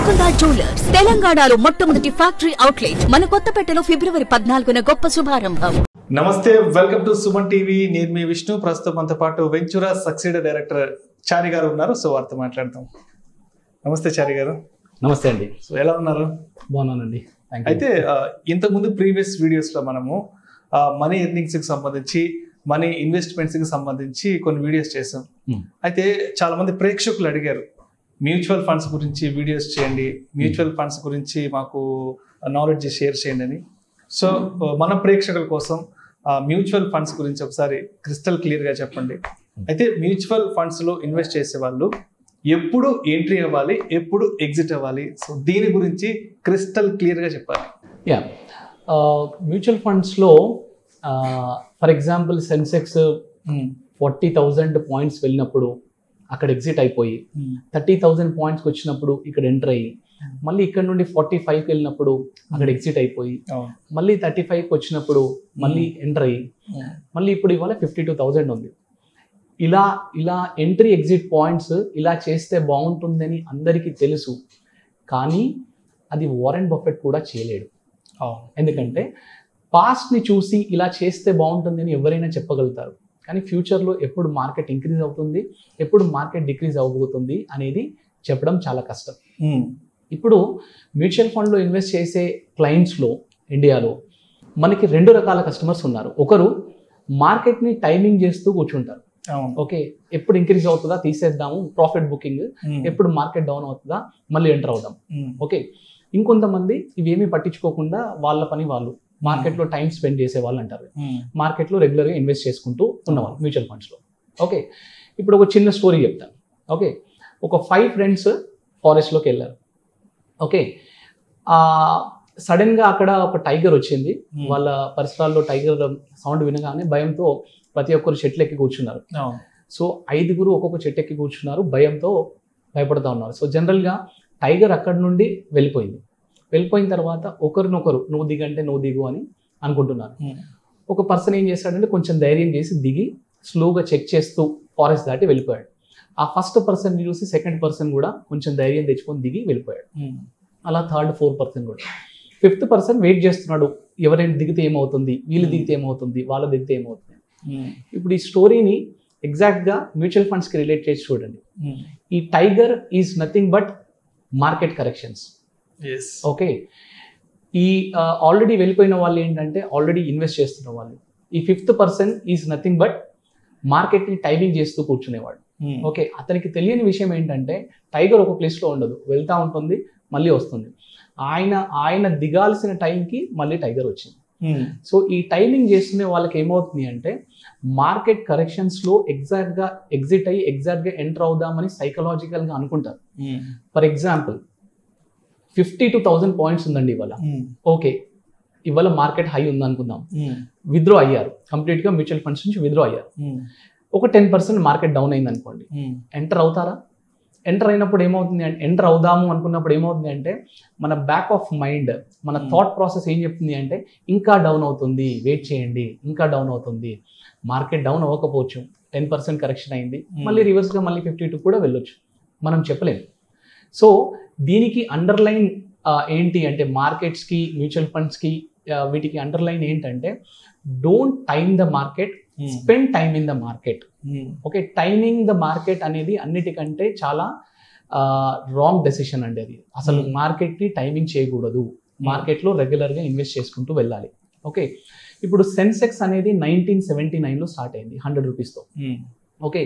Mukunda jewellers తెలంగాణలో మొట్టమొదటి factory outlet మన కొత్తపేటలో ఫిబ్రవరి 14న గొప్ప శుభారంభం. నమస్తే, వెల్కమ్ టు సుమన్ టీవీ. నేను మీ విష్ణు. ప్రస్తుతం మనతో పాటు వెంచురా సక్సీడ్ డైరెక్టర్ చారి గారు ఉన్నారు. సో వారితో మాట్లాడతాం. నమస్తే చారి గారు. నమస్తే అండి. సో ఎలా ఉన్నారు? బాగున్నానండి. అయితే ఇంతకుముందు ప్రీవియస్ వీడియోస్ లో మనము మనీ ఎర్నింగ్స్ కి సంబంధించి, మనీ ఇన్వెస్ట్మెంట్స్ కి సంబంధించి కొన్ని వీడియోస్ చేసాం. అయితే చాలా మంది ప్రేక్షకులు అడిగారు, మ్యూచువల్ ఫండ్స్ గురించి వీడియోస్ చేయండి, మ్యూచువల్ ఫండ్స్ గురించి మాకు నాలెడ్జ్ షేర్ చేయండి అని. సో మన ప్రేక్షకుల కోసం మ్యూచువల్ ఫండ్స్ గురించి ఒకసారి క్రిస్టల్ క్లియర్ గా చెప్పండి. అయితే మ్యూచువల్ ఫండ్స్ లో ఇన్వెస్ట్ చేసే వాళ్ళు ఎప్పుడు ఎంట్రీ అవ్వాలి, ఎప్పుడు ఎగ్జిట్ అవ్వాలి, సో దీని గురించి క్రిస్టల్ క్లియర్ గా చెప్పాలి. యా, మ్యూచువల్ ఫండ్స్లో ఫర్ ఎగ్జాంపుల్ సెన్సెక్స్ 40,000 పాయింట్స్ వెళ్ళినప్పుడు అక్కడ ఎగ్జిట్ అయిపోయి 30,000 పాయింట్స్కి వచ్చినప్పుడు ఇక్కడ ఎంటర్ అయ్యి, మళ్ళీ ఇక్కడ నుండి 45కి వెళ్ళినప్పుడు అక్కడ ఎగ్జిట్ అయిపోయి, మళ్ళీ 35కి వచ్చినప్పుడు మళ్ళీ ఎంటర్ అయ్యి, మళ్ళీ ఇప్పుడు ఇవాళ 52,000 ఉంది. ఇలా ఎంట్రీ ఎగ్జిట్ పాయింట్స్ ఇలా చేస్తే బాగుంటుందని అందరికీ తెలుసు, కానీ అది వారెన్ బఫెట్ కూడా చేయలేడు. ఎందుకంటే పాస్ట్ని చూసి ఇలా చేస్తే బాగుంటుందని ఎవరైనా చెప్పగలుగుతారు, కానీ ఫ్యూచర్లో ఎప్పుడు మార్కెట్ ఇంక్రీజ్ అవుతుంది, ఎప్పుడు మార్కెట్ డిక్రీజ్ అవబోతుంది అనేది చెప్పడం చాలా కష్టం. ఇప్పుడు మ్యూచువల్ ఫండ్లో ఇన్వెస్ట్ చేసే క్లయింట్స్లో ఇండియాలో మనకి 2 రకాల కస్టమర్స్ ఉన్నారు. ఒకరు మార్కెట్ని టైమింగ్ చేస్తూ కూర్చుంటారు. ఓకే, ఎప్పుడు ఇంక్రీజ్ అవుతుందా తీసేద్దాము, ప్రాఫిట్ బుకింగ్, ఎప్పుడు మార్కెట్ డౌన్ అవుతుందా మళ్ళీ ఎంటర్ అవుదాం. ఓకే, ఇంకొంతమంది ఇవేమీ పట్టించుకోకుండా వాళ్ళ పని వాళ్ళు మార్కెట్లో టైం స్పెండ్ చేసే వాళ్ళు అంటారు. మార్కెట్లో రెగ్యులర్గా ఇన్వెస్ట్ చేసుకుంటూ ఉన్నవాళ్ళు మ్యూచువల్ ఫండ్స్లో. ఓకే, ఇప్పుడు ఒక చిన్న స్టోరీ చెప్తాను. ఓకే, ఒక 5 ఫ్రెండ్స్ ఫారెస్ట్లోకి వెళ్ళారు. ఓకే, సడన్గా అక్కడ ఒక టైగర్ వచ్చింది. వాళ్ళ పరిసరాల్లో టైగర్ సౌండ్ వినగానే భయంతో ప్రతి ఒక్కరు చెట్లు ఎక్కి కూర్చున్నారు. సో 5 ఒక్కొక్క చెట్టు ఎక్కి కూర్చున్నారు, భయంతో భయపడుతూ ఉన్నారు. సో జనరల్గా టైగర్ అక్కడి నుండి వెళ్ళిపోయిన తర్వాత ఒకరినొకరు నువ్వు దిగంటే నువ్వు దిగు అని అనుకుంటున్నారు. ఒక పర్సన్ ఏం చేశాడంటే కొంచెం ధైర్యం చేసి దిగి స్లోగా చెక్ చేస్తూ ఫారెస్ట్ దాటి వెళ్ళిపోయాడు. ఆ ఫస్ట్ పర్సన్ చూసి సెకండ్ పర్సన్ కూడా కొంచెం ధైర్యం తెచ్చుకొని దిగి వెళ్ళిపోయాడు. అలా థర్డ్ 4th పర్సన్ కూడా. 5th పర్సన్ వెయిట్ చేస్తున్నాడు, ఎవరైనా దిగితే ఏమవుతుంది, వీళ్ళు దిగితే ఏమవుతుంది, వాళ్ళు దిగితే ఏమవుతుంది. ఇప్పుడు ఈ స్టోరీని ఎగ్జాక్ట్గా మ్యూచువల్ ఫండ్స్కి రిలేట్ చేసి చూడండి. ఈ tiger is nothing but market corrections. Okay, ఈ ఆల్రెడీ వెళ్ళిపోయిన వాళ్ళు ఏంటంటే ఆల్రెడీ ఇన్వెస్ట్ చేస్తున్న వాళ్ళు. ఈ 5th person is nothing but మార్కెట్ని టైమింగ్ చేస్తూ కూర్చునేవాడు. ఓకే, అతనికి తెలియని విషయం ఏంటంటే టైగర్ ఒక ప్లేస్లో ఉండదు, వెళ్తూ ఉంటుంది మళ్ళీ వస్తుంది. ఆయన దిగాల్సిన టైంకి మళ్ళీ టైగర్ వచ్చింది. సో ఈ టైమింగ్ చేస్తున్న వాళ్ళకి ఏమవుతుంది అంటే మార్కెట్ కరెక్షన్స్లో ఎగ్జాక్ట్గా ఎగ్జిట్ అయ్యి ఎగ్జాక్ట్గా ఎంటర్ అవుదామని సైకలాజికల్గా అనుకుంటారు. ఫర్ ఎగ్జాంపుల్ 52,000 పాయింట్స్ ఉందండి ఇవాళ. ఓకే, ఇవాళ మార్కెట్ హై ఉంది అనుకుందాం. విత్డ్రా అయ్యారు, కంప్లీట్గా మ్యూచువల్ ఫండ్స్ నుంచి విత్డ్రా అయ్యారు. ఒక 10% మార్కెట్ డౌన్ అయింది అనుకోండి, ఎంటర్ అవుతారా? ఎంటర్ అయినప్పుడు ఏమవుతుంది అంటే, ఎంటర్ అవుదాము అనుకున్నప్పుడు ఏమవుతుంది అంటే మన బ్యాక్ ఆఫ్ మైండ్, మన థాట్ ప్రాసెస్ ఏం చెప్తుంది అంటే ఇంకా డౌన్ అవుతుంది, వెయిట్ చేయండి, ఇంకా డౌన్ అవుతుంది. మార్కెట్ డౌన్ అవ్వకపోవచ్చు, 10% కరెక్షన్ అయింది, మళ్ళీ రివర్స్గా మళ్ళీ 52 కూడా వెళ్ళొచ్చు, మనం చెప్పలేము. సో దీనికి అండర్లైన్ ఏంటి అంటే మార్కెట్స్కి, మ్యూచువల్ ఫండ్స్కి వీటికి అండర్లైన్ ఏంటంటే don't time the market, spend time in the market. Okay, timing the market అనేది అన్నిటికంటే చాలా రాంగ్ డెసిషన్ అండి. అది అసలు మార్కెట్ని టైమింగ్ చేయకూడదు, మార్కెట్లో రెగ్యులర్గా ఇన్వెస్ట్ చేసుకుంటూ వెళ్ళాలి. ఓకే, ఇప్పుడు సెన్సెక్స్ అనేది 1979లో స్టార్ట్ అయింది 100 రూపీస్తో. ఓకే,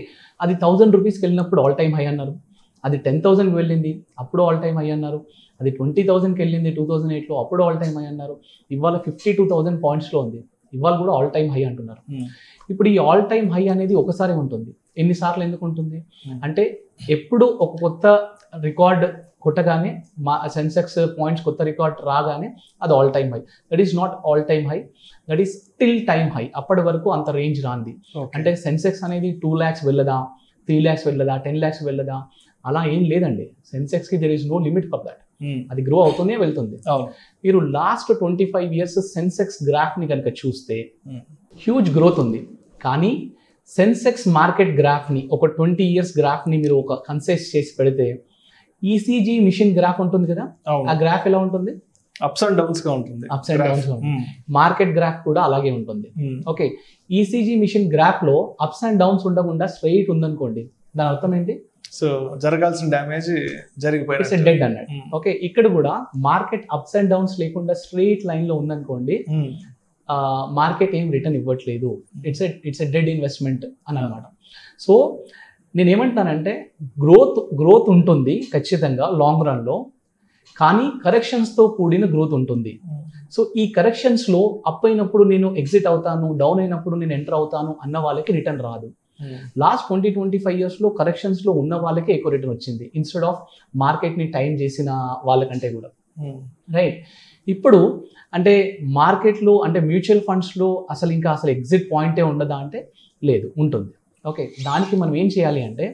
అది 1000 రూపీస్కి వెళ్ళినప్పుడు ఆల్ టైమ్ హై అన్నారు. అది 10,000కి వెళ్ళింది, అప్పుడు ఆల్ టైమ్ హై అన్నారు. అది 20,000కి వెళ్ళింది 2008లో, అప్పుడు ఆల్ టైమ్ హై అన్నారు. ఇవాళ 52,000 పాయింట్స్లో ఉంది, ఇవాళ కూడా ఆల్ టైమ్ హై అంటున్నారు. ఇప్పుడు ఈ ఆల్ టైమ్ హై అనేది ఒకసారి ఉంటుంది, ఎన్నిసార్లు ఎందుకు ఉంటుంది అంటే ఎప్పుడు ఒక కొత్త రికార్డ్ కొట్టగానే సెన్సెక్స్ పాయింట్స్ కొత్త రికార్డ్ రాగానే అది all time high. That is not all time high, that is still time high. అప్పటి వరకు అంత రేంజ్ రాంది. అంటే సెన్సెక్స్ అనేది 2 lakhs వెళ్ళదా, 3 lakhs వెళ్ళదా, 10 lakhs వెళ్ళదా, అలా ఏం లేదండి. సెన్సెక్స్కి there is no limit for that. అది గ్రో అవుతూనే వెళ్తుంది. మీరు లాస్ట్ 25 years సెన్సెక్స్ గ్రాఫ్ని కనుక చూస్తే హ్యూజ్ గ్రోత్ ఉంది, కానీ సెన్సెక్స్ మార్కెట్ గ్రాఫ్ని ఒక 20 years గ్రాఫ్ని మీరు ఒక కన్సెస్ చేసి పెడితే ఈసీజీ మిషన్ గ్రాఫ్ ఉంటుంది కదా, ఆ గ్రాఫ్ ఎలా ఉంటుంది? అప్స్ అండ్ డౌన్స్ గా ఉంటుంది. అప్స్ అండ్ డౌన్స్ గా ఉంటుంది. మార్కెట్ గ్రాఫ్ కూడా అలాగే ఉంటుంది. ఓకే, ఈసీజీ మిషన్ గ్రాఫ్ లో అప్స్ అండ్ డౌన్స్ ఉండకుండా స్ట్రైట్ ఉందనుకోండి, దాని అర్థం ఏంటి? సో జరగాల్సిన డ్యామేజ్ జరిగిపోయింది, డెడ్ అన్నట్టు. ఓకే, ఇక్కడ కూడా మార్కెట్ అప్స్ అండ్ డౌన్స్ లేకుండా స్ట్రైట్ లైన్ లో ఉందనుకోండి, మార్కెట్ ఏం రిటర్న్ ఇవ్వట్లేదు, ఇట్స్ ఎ డెడ్ ఇన్వెస్ట్మెంట్ అని అనమాట. సో నేను ఏమంటానంటే గ్రోత్ ఉంటుంది ఖచ్చితంగా లాంగ్ రన్ లో, కానీ కరెక్షన్స్ తో కూడిన గ్రోత్ ఉంటుంది. సో ఈ కరెక్షన్స్ లో అప్ అయినప్పుడు నేను ఎగ్జిట్ అవుతాను, డౌన్ అయినప్పుడు నేను ఎంటర్ అవుతాను అన్న వాళ్ళకి రిటర్న్ రాదు. లాస్ట్ 20-25 years లో కరెక్షన్స్ లో ఉన్న వాళ్ళకే ఎక్కువ రిటర్న్ వచ్చింది, ఇన్స్టెడ్ ఆఫ్ మార్కెట్ ని టైం చేసిన వాళ్ళకంటే కూడా. రైట్, ఇప్పుడు అంటే మార్కెట్లో అంటే మ్యూచువల్ ఫండ్స్ లో అసలు ఎగ్జిట్ పాయింటే ఉండదా అంటే లేదు, ఉంటుంది. ఓకే, దానికి మనం ఏం చేయాలి అంటే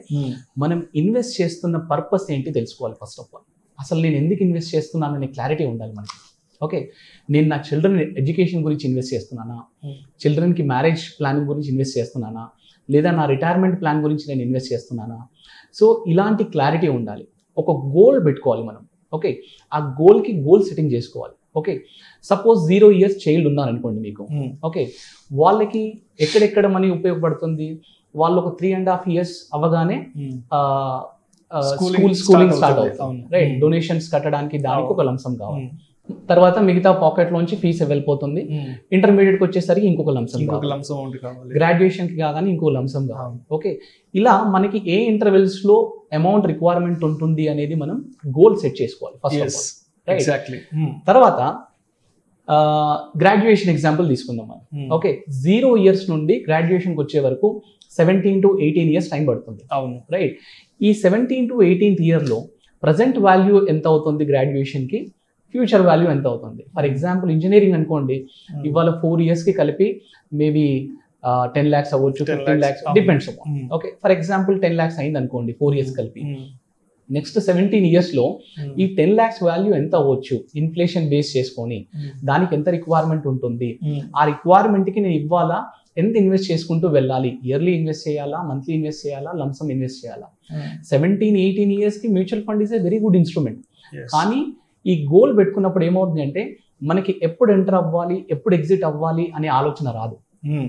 మనం ఇన్వెస్ట్ చేస్తున్న పర్పస్ ఏంటి తెలుసుకోవాలి. ఫస్ట్ ఆఫ్ ఆల్ అసలు నేను ఎందుకు ఇన్వెస్ట్ చేస్తున్నాను అనే క్లారిటీ ఉండాలి మనకి. ఓకే, నేను నా చిల్డ్రన్ ఎడ్యుకేషన్ గురించి ఇన్వెస్ట్ చేస్తున్నానా, చిల్డ్రన్కి మ్యారేజ్ ప్లానింగ్ గురించి ఇన్వెస్ట్ చేస్తున్నానా, లేదా నా రిటైర్మెంట్ ప్లాన్ గురించి నేను ఇన్వెస్ట్ చేస్తున్నానా? సో ఇలాంటి క్లారిటీ ఉండాలి. ఒక గోల్ పెట్టుకోవాలి మనం. ఓకే, ఆ గోల్కి గోల్ సెట్టింగ్ చేసుకోవాలి. ఓకే, సపోజ్ 0 years చైల్డ్ ఉన్నారనుకోండి మీకు. ఓకే, వాళ్ళకి ఎక్కడెక్కడ మనీ ఉపయోగపడుతుంది? వాళ్ళు ఒక 3.5 years అవ్వగానే స్కూలింగ్ స్టార్ట్ అవుతుంది. రైట్, డొనేషన్స్ కట్టడానికి దానికి ఒక లంసం కావాలి. తర్వాత మిగతా పాకెట్ లోంచి ఫీజు వెళ్ళిపోతుంది. ఇంటర్మీడియట్ కి వచ్చేసరికి ఇంకొక లంసం, గ్రాడ్యుయేషన్ కి కాగానే ఇంకో లంసం కావాలి. ఓకే, ఇలా మనకి ఏ ఇంటర్వెల్స్ లో అమౌంట్ రిక్వైర్మెంట్ ఉంటుంది అనేది మనం గోల్ సెట్ చేసుకోవాలి ఫస్ట్ ఆఫ్ ఆల్. రైట్, తర్వాత గ్రాడ్యుయేషన్ ఎగ్జాంపుల్ తీసుకుందాం మనం. ఓకే, 0 years నుండి గ్రాడ్యుయేషన్కి వచ్చే వరకు 17 to 18 years టైం పడుతుంది. అవును, రైట్. ఈ 17 to 18th year లో ప్రజెంట్ వాల్యూ ఎంత అవుతుంది గ్రాడ్యుయేషన్కి, ఫ్యూచర్ వాల్యూ ఎంత అవుతుంది? ఫర్ ఎగ్జాంపుల్ ఇంజనీరింగ్ అనుకోండి, ఇవాళ 4 years కి కలిపి మేబీ 10 lakhs అవ్వచ్చు, 15 lakhs, depends. Okay, for example 10 lakhs అయింది అనుకోండి 4 years కలిపి. నెక్స్ట్ 17 years లో ఈ 10 lakhs వాల్యూ ఎంత అవ్వచ్చు ఇన్ఫ్లేషన్ బేస్ చేసుకొని, దానికి ఎంత రిక్వైర్మెంట్ ఉంటుంది, ఆ రిక్వైర్మెంట్ కి నేను ఇవ్వాలా, ఎంత ఇన్వెస్ట్ చేసుకుంటూ వెళ్ళాలి, ఇయర్లీ ఇన్వెస్ట్ చేయాలా, మంత్లీ ఇన్వెస్ట్ చేయాలా, లంసమ్ ఇన్వెస్ట్ చేయాలా? 17-18 years కి mutual fund is a very good instrument. కానీ ఈ గోల్ పెట్టుకున్నప్పుడు ఏమవుతుంది అంటే మనకి ఎప్పుడు ఎంటర్ అవ్వాలి, ఎప్పుడు ఎగ్జిట్ అవ్వాలి అనే ఆలోచన రాదు.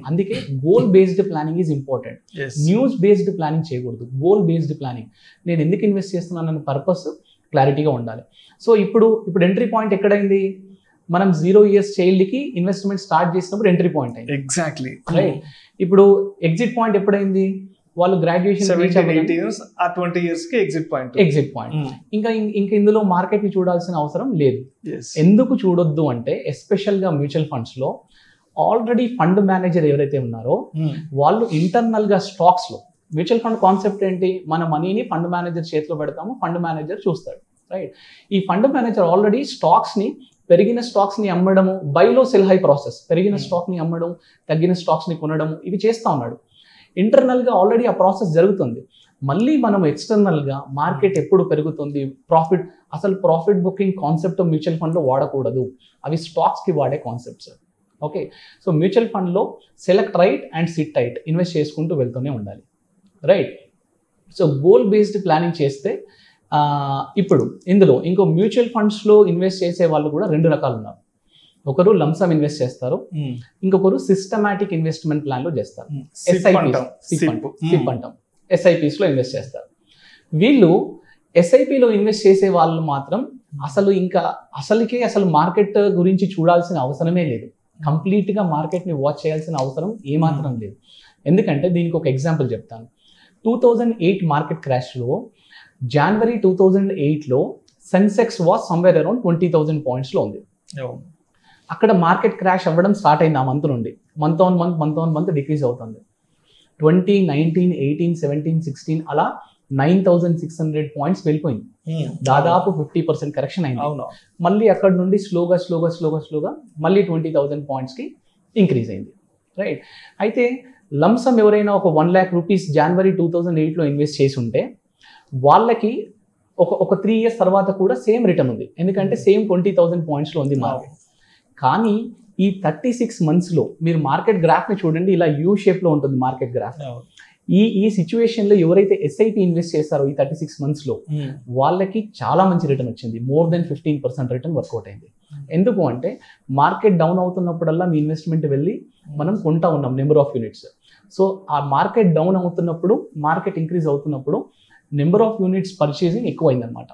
అందుకే goal based planning is important. News based planning చేయకూడదు, గోల్ బేస్డ్ ప్లానింగ్. నేను ఎందుకు ఇన్వెస్ట్ చేస్తున్నాను అనే పర్పస్ క్లారిటీగా ఉండాలి. సో ఇప్పుడు ఎంట్రీ పాయింట్ ఎక్కడైంది? మనం 0 years చైల్డ్ కి ఇన్వెస్ట్మెంట్ స్టార్ట్ చేసినప్పుడు ఎంట్రీ పాయింట్ అయింది. ఎగ్జాక్ట్లీ. రైట్, ఇప్పుడు ఎగ్జిట్ పాయింట్ ఎప్పుడైంది? వాళ్ళు గ్రాడ్యుయేషన్ 20 years కి ఎగ్జిట్ పాయింట్. ఇంకా ఇందులో మార్కెట్ ని చూడాల్సిన అవసరం లేదు. ఎందుకు చూడొద్దు అంటే ఎస్పెషల్ గా మ్యూచువల్ ఫండ్స్ లో ఆల్రెడీ ఫండ్ మేనేజర్ ఎవరైతే ఉన్నారో వాళ్ళు ఇంటర్నల్ గా స్టాక్స్ లో, మ్యూచువల్ ఫండ్ కాన్సెప్ట్ ఏంటి? మన మనీని ఫండ్ మేనేజర్ చేతిలో పెడతాము, ఫండ్ మేనేజర్ చూస్తాడు. రైట్, ఈ ఫండ్ మేనేజర్ ఆల్రెడీ స్టాక్స్ ని, పెరిగిన స్టాక్స్ ని అమ్మడము, బైలో సెల్ హై ప్రాసెస్, పెరిగిన స్టాక్ ని అమ్మడం, తగ్గిన స్టాక్స్ ని కొనడం, ఇవి చేస్తా ఉన్నాడు. ఇంటర్నల్ గా ఆల్రెడీ ఆ ప్రాసెస్ జరుగుతుంది. మళ్ళీ మనం ఎక్స్టర్నల్ గా మార్కెట్ ఎప్పుడు పెరుగుతుంది, profit booking concept mutual fund లో వాడకూడదు, అవి స్టాక్స్ కి వాడే concepts. Okay, so mutual fund లో select right and sit tight invest చేసుకుంటూ వెళ్తూనే ఉండాలి. Right, so goal based planning చేస్తే ఇప్పుడు ఇందులో ఇంకో మ్యూచువల్ ఫండ్స్ లో ఇన్వెస్ట్ చేసే వాళ్ళు కూడా 2 రకాలు ఉన్నారు. ఒకరు లంసమ్ ఇన్వెస్ట్ చేస్తారు, ఇంకొకరు సిస్టమాటిక్ ఇన్వెస్ట్మెంట్ ప్లాన్ లో చేస్తారు. ఎస్ఐపిస్ లో ఇన్వెస్ట్ చేస్తారు. వీళ్ళు ఎస్ఐపిలో ఇన్వెస్ట్ చేసే వాళ్ళు మాత్రం అసలు మార్కెట్ గురించి చూడాల్సిన అవసరమే లేదు. కంప్లీట్ గా మార్కెట్ ని వాచ్ చేయాల్సిన అవసరం ఏమాత్రం లేదు. ఎందుకంటే దీనికి ఒక ఎగ్జాంపుల్ చెప్తాను. 2008 మార్కెట్ క్రాష్ లో January 2008 లో Sensex was somewhere around 20,000 points లో ఉంది. అక్కడ మార్కెట్ క్రాష్ అవ్వడం స్టార్ట్ అయింది. ఆ మంత్ నుండి మంత్ ఆన్ మంత్ డిక్రీజ్ అవుతుంది. 2019, 18, 17, 16 అలా 9,600 points వెళ్ళిపోయింది. దాదాపు 50% కరెక్షన్ అయింది. మళ్ళీ అక్కడ నుండి స్లోగా మళ్ళీ 20,000 points కి ఇంక్రీజ్ అయింది. రైట్, అయితే లంసమ్ ఎవరైనా ఒక 1 lakh rupees January 2008 లో ఇన్వెస్ట్ చేసి ఉంటే వాళ్ళకి ఒక 3 years తర్వాత కూడా సేమ్ రిటర్న్ ఉంది. ఎందుకంటే సేమ్ 20,000 points లో ఉంది మార్కెట్. కానీ ఈ 36 months లో మీరు మార్కెట్ గ్రాఫ్ ని చూడండి, ఇలా యూ షేప్ లో ఉంటుంది మార్కెట్ గ్రాఫ్. ఈ సిచ్యువేషన్ లో ఎవరైతే ఎస్ఐపి ఇన్వెస్ట్ చేస్తారో ఈ 36 months లో వాళ్ళకి చాలా మంచి రిటర్న్ వచ్చింది. మోర్ దెన్ 15% రిటర్న్ వర్కౌట్ అయింది. ఎందుకు అంటే మార్కెట్ డౌన్ అవుతున్నప్పుడల్లా మీ ఇన్వెస్ట్మెంట్ వెళ్ళి మనం కొంటా ఉన్నాం నెంబర్ ఆఫ్ యూనిట్స్. సో ఆ మార్కెట్ డౌన్ అవుతున్నప్పుడు, మార్కెట్ ఇంక్రీజ్ అవుతున్నప్పుడు నెంబర్ ఆఫ్ యూనిట్స్ పర్చేసింగ్ ఎక్కువ అయిందనమాట.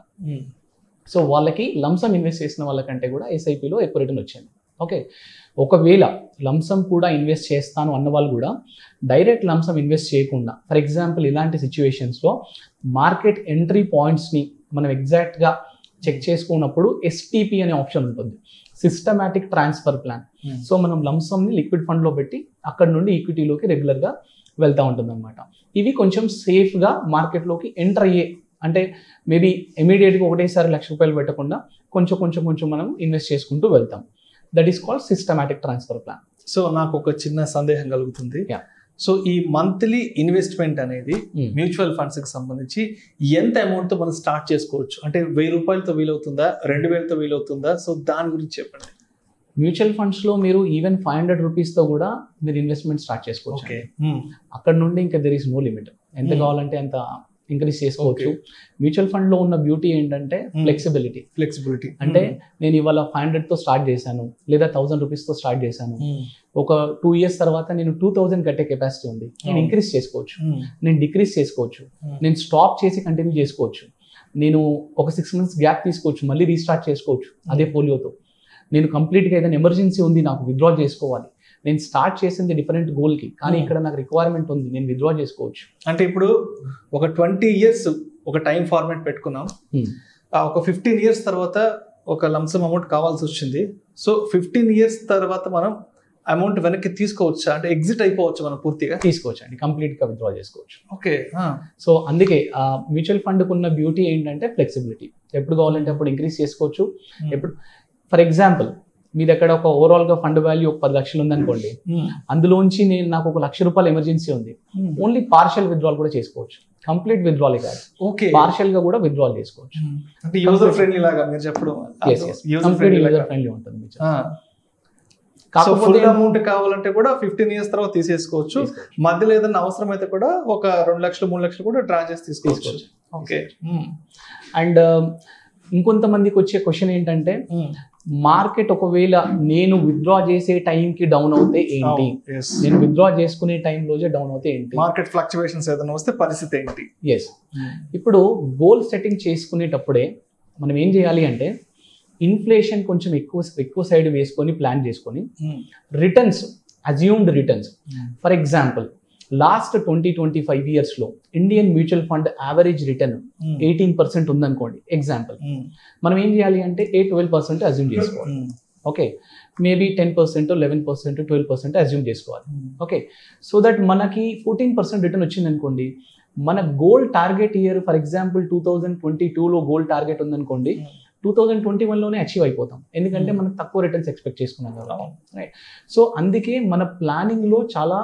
సో వాళ్ళకి లంసమ్ ఇన్వెస్ట్ చేసిన వాళ్ళకంటే కూడా ఎస్ఐపిలో ఎక్కువ రిటర్న్ వచ్చింది. ఓకే, ఒకవేళ లంసమ్ కూడా ఇన్వెస్ట్ చేస్తాను అన్న వాళ్ళు కూడా డైరెక్ట్ లంసమ్ ఇన్వెస్ట్ చేయకుండా, ఫర్ ఎగ్జాంపుల్ ఇలాంటి సిచ్యువేషన్స్లో మార్కెట్ ఎంట్రీ పాయింట్స్ని మనం ఎగ్జాక్ట్గా చెక్ చేసుకున్నప్పుడు ఎస్టీపీ అనే ఆప్షన్ ఉంటుంది, సిస్టమాటిక్ ట్రాన్స్ఫర్ ప్లాన్. సో మనం లంసమ్ని లిక్విడ్ ఫండ్లో పెట్టి అక్కడ నుండి ఈక్విటీలోకి రెగ్యులర్గా వెళ్తూ ఉంటుంది అనమాట. ఇవి కొంచెం సేఫ్గా మార్కెట్లోకి ఎంటర్ అయ్యే, అంటే మేబీ ఇమీడియట్గా ఒకటేసారి ₹1,00,000 పెట్టకుండా కొంచెం కొంచెం కొంచెం మనం ఇన్వెస్ట్ చేసుకుంటూ వెళ్తాం. That is called systematic transfer plan. So నాకు ఒక చిన్న సందేహం కలుగుతుంది. సో ఈ మంత్లీ ఇన్వెస్ట్మెంట్ అనేది మ్యూచువల్ ఫండ్స్ కి సంబంధించి ఎంత అమౌంట్ తో మనం స్టార్ట్ చేసుకోవచ్చు? అంటే ₹1000 వీలవుతుందా, ₹2000 వీలవుతుందా? సో దాని గురించి చెప్పండి. మ్యూచువల్ ఫండ్స్ లో మీరు ఈవెన్ ₹500 తో కూడా మీరు ఇన్వెస్ట్మెంట్ స్టార్ట్ చేసుకోవచ్చు. అక్కడ నుండి ఇంకా దెర్ ఈస్ నో లిమిట్, ఎంత కావాలంటే అంత ఇంక్రీజ్ చేసుకోవచ్చు. మ్యూచువల్ ఫండ్ లో ఉన్న బ్యూటీ ఏంటంటే ఫ్లెక్సిబిలిటీ. అంటే నేను ఇవాళ 500 తో స్టార్ట్ చేశాను, లేదా ₹1000 తో స్టార్ట్ చేశాను, ఒక 2 years తర్వాత నేను 2000 కట్టే కెపాసిటీ ఉంది, నేను ఇంక్రీజ్ చేసుకోవచ్చు, నేను డిక్రీజ్ చేసుకోవచ్చు, నేను స్టాప్ చేసి కంటిన్యూ చేసుకోవచ్చు, నేను ఒక 6 months గ్యాప్ తీసుకోవచ్చు, మళ్ళీ రీస్టార్ట్ చేసుకోవచ్చు అదే పోలియోతో. నేను కంప్లీట్గా ఏదైనా ఎమర్జెన్సీ ఉంది, నాకు విత్డ్రా చేసుకోవాలి, నేను స్టార్ట్ చేసింది డిఫరెంట్ గోల్కి, కానీ ఇక్కడ నాకు రిక్వైర్మెంట్ ఉంది, నేను విత్డ్రా చేసుకోవచ్చు. అంటే ఇప్పుడు ఒక 20 years ఒక టైం ఫార్మాట్ పెట్టుకున్నాం, ఒక 15 years తర్వాత ఒక లంసమ్ అమౌంట్ కావాల్సి వచ్చింది. సో 15 years తర్వాత మనం అమౌంట్ వెనక్కి తీసుకోవచ్చా? అంటే ఎగ్జిట్ అయిపోవచ్చు మనం పూర్తిగా? తీసుకోవచ్చు అండి, కంప్లీట్గా విత్డ్రా చేసుకోవచ్చు. ఓకే. సో అందుకే మ్యూచువల్ ఫండ్కి ఉన్న బ్యూటీ ఏంటంటే ఫ్లెక్సిబిలిటీ. ఎప్పుడు కావాలంటే అప్పుడు ఇంక్రీజ్ చేసుకోవచ్చు. ఎప్పుడు ఫర్ ఎగ్జాంపుల్ మీ దగ్గర ఒక ఓవరాల్గా ఫండ్ వాల్యూ ఒక 10 లక్షలు ఉందనుకోండి, అందులోంచి నాకు ఒక ₹1,00,000 ఎమర్జెన్సీ ఉంది, ఓన్లీ పార్షియల్ విత్డ్రాల్ కూడా చేసుకోవచ్చు, కంప్లీట్ విత్డ్రాల్ కాదు, పార్షియల్ గా కూడా విత్డ్రాల్ చేసుకోవచ్చు. అంటే యూజర్ ఫ్రెండ్లీ లాగా మీరు చెప్పడం, కంప్లీట్ యూజర్ ఫ్రెండ్లీ ఉంటుంది. కాకపోతే అమౌంట్ కావాలంటే కూడా 15 years తర్వాత తీసేసుకోవచ్చు, మధ్యలో ఏదైనా అవసరం అయితే కూడా ఒక 2 లక్షలు 3 లక్షలు కూడా డ్రా చేసి తీసుకోవచ్చు. ఓకే. అండ్ ఇంకొంతమందికి వచ్చే క్వశ్చన్ ఏంటంటే, మార్కెట్ ఒకవేళ నేను విత్డ్రా చేసే టైంకి డౌన్ అవుతే ఏంటి, నేను విత్డ్రా చేసుకునే టైం రోజే డౌన్ అవుతే ఏంటి, మార్కెట్ ఫ్లక్చువేషన్స్ ఏదైనా వస్తే పరిస్థితి ఏంటి? ఎస్, ఇప్పుడు గోల్ సెట్టింగ్ చేసుకునేటప్పుడే మనం ఏం చేయాలి అంటే, ఇన్ఫ్లేషన్ కొంచెం ఎక్కువ సైడ్ వేసుకొని ప్లాన్ చేసుకొని returns, assumed returns, for example last 20-25 years లో Indian mutual fund average return 18% ఉందనుకోండి ఎగ్జాంపుల్, మనం ఏం చేయాలి అంటే 12% అజ్యూమ్ చేసుకోవాలి. ఓకే, మేబీ 10%, 11%, 12% అజ్యూమ్ చేసుకోవాలి. ఓకే, సో దట్ మనకి 14% రిటర్న్ వచ్చింది అనుకోండి, మన goal target year for example 2022లో గోల్ టార్గెట్ ఉందనుకోండి, 2021లోనే అచీవ్ అయిపోతాం, ఎందుకంటే మనం తక్కువ రిటర్న్స్ ఎక్స్పెక్ట్ చేసుకున్నాం కదా. రైట్, సో అందుకే మన ప్లానింగ్లో చాలా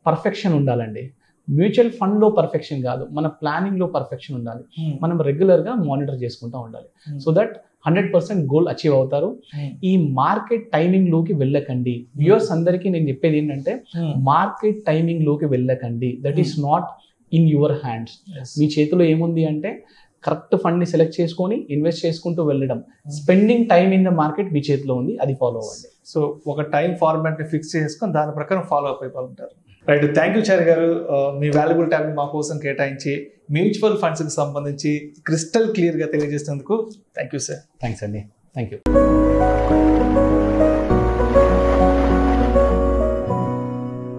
పర్ఫెక్షన్ ఉండాలండి. మ్యూచువల్ ఫండ్లో పర్ఫెక్షన్ కాదు, మన ప్లానింగ్లో పర్ఫెక్షన్ ఉండాలి. మనం రెగ్యులర్గా మానిటర్ చేసుకుంటూ ఉండాలి, సో దట్ 100% గోల్ అచీవ్ అవుతారు. ఈ మార్కెట్ టైమింగ్ లోకి వెళ్ళకండి. వ్యూయర్స్ అందరికీ నేను చెప్పేది ఏంటంటే, మార్కెట్ టైమింగ్ లోకి వెళ్ళకండి. That is not in your hands. మీ చేతిలో ఏముంది అంటే కరెక్ట్ ఫండ్ ని సెలెక్ట్ చేసుకొని ఇన్వెస్ట్ చేసుకుంటూ వెళ్ళడం. Spending time in the market మీ చేతిలో ఉంది, అది ఫాలో అవ్వండి. సో ఒక టైం ఫార్మాట్ ని ఫిక్స్ చేసుకొని దాని ప్రకారం ఫాలో అప్ అయిపోతుంటారు. రైట్, థ్యాంక్ యూ చారి గారు, మీ వాల్యుబుల్ టైం మా కోసం కేటాయించి మ్యూచువల్ ఫండ్స్ కి సంబంధించి క్రిస్టల్ క్లియర్ గా తెలియజేసినందుకు థ్యాంక్ యూ సార్. థ్యాంక్స్ అండి, థ్యాంక్ యూ.